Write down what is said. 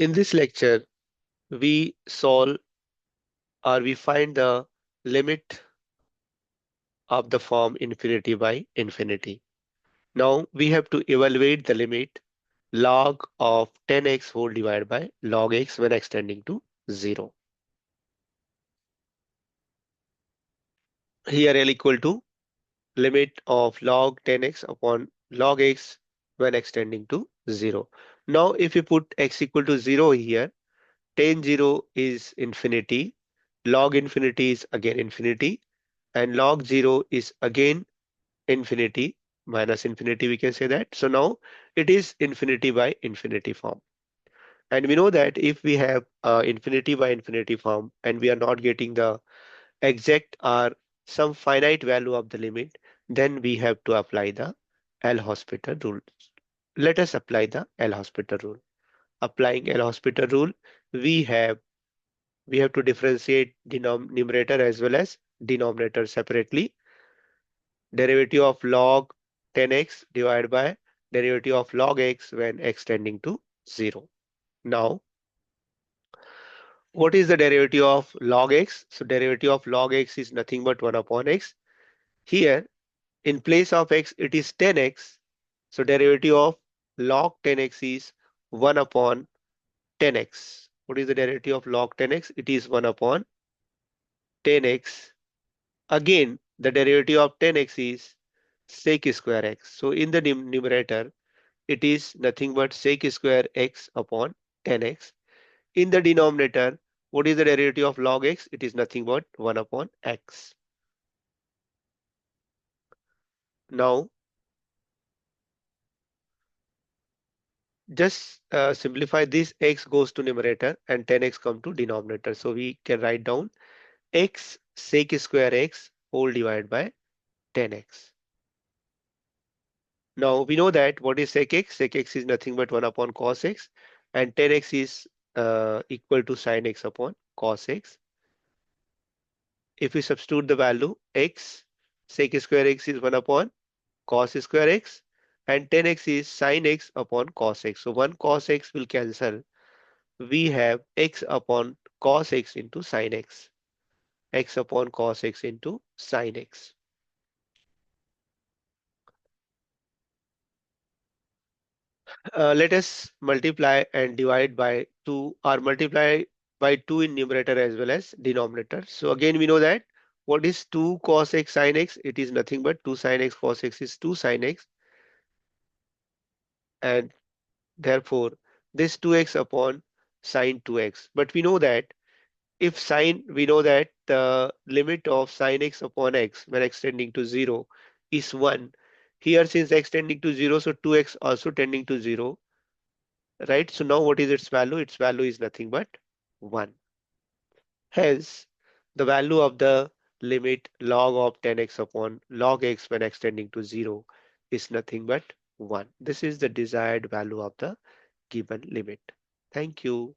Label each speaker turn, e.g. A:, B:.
A: In this lecture, we solve or we find the limit of the form infinity by infinity. Now we have to evaluate the limit log of 10x whole divided by log x when extending to 0. Here L equal to limit of log 10x upon log x when extending to 0. Now if you put x equal to 0 here, tan 0 is infinity, log infinity is again infinity, and log 0 is again infinity minus infinity, we can say that. So now it is infinity by infinity form. And we know that if we have infinity by infinity form and we are not getting the exact or some finite value of the limit, then we have to apply the L'Hospital rule. Let us apply the L'Hospital rule. Applying L'Hospital rule, we have to differentiate numerator as well as denominator separately. Derivative of log 10x divided by derivative of log x when x tending to 0. Now, what is the derivative of log x? So derivative of log x is nothing but 1 upon x. Here, in place of x, it is 10x. So derivative of log 10x is 1 upon 10x. What is the derivative of log 10x? It is 1 upon 10x. Again, the derivative of 10x is sec square x. So in the numerator, it is nothing but sec square x upon 10x. In the denominator, what is the derivative of log x? It is nothing but 1 upon x. Now, just simplify this, x goes to numerator and 10x come to denominator. So we can write down x sec square x whole divided by 10x. Now we know that what is sec x? Sec x is nothing but 1 upon cos x, and 10x is equal to sin x upon cos x. If we substitute the value, x sec square x is 1 upon cos square x, and 10x is sin x upon cos x. So 1 cos x will cancel. We have x upon cos x into sin x. X upon cos x into sin x. Let us multiply and divide by 2, or multiply by 2 in numerator as well as denominator. So again we know that what is 2 cos x sin x? It is nothing but 2 sin x cos x is 2 sin x, and therefore this 2x upon sin 2x. But we know that if sin, we know that the limit of sin x upon x when x tending to 0 is 1. Here since x tending to 0, so 2x also tending to 0. Right? So now what is its value? Its value is nothing but 1. Hence, the value of the limit log of 10x upon log x when x tending to 0 is nothing but 1. This is the desired value of the given limit. Thank you.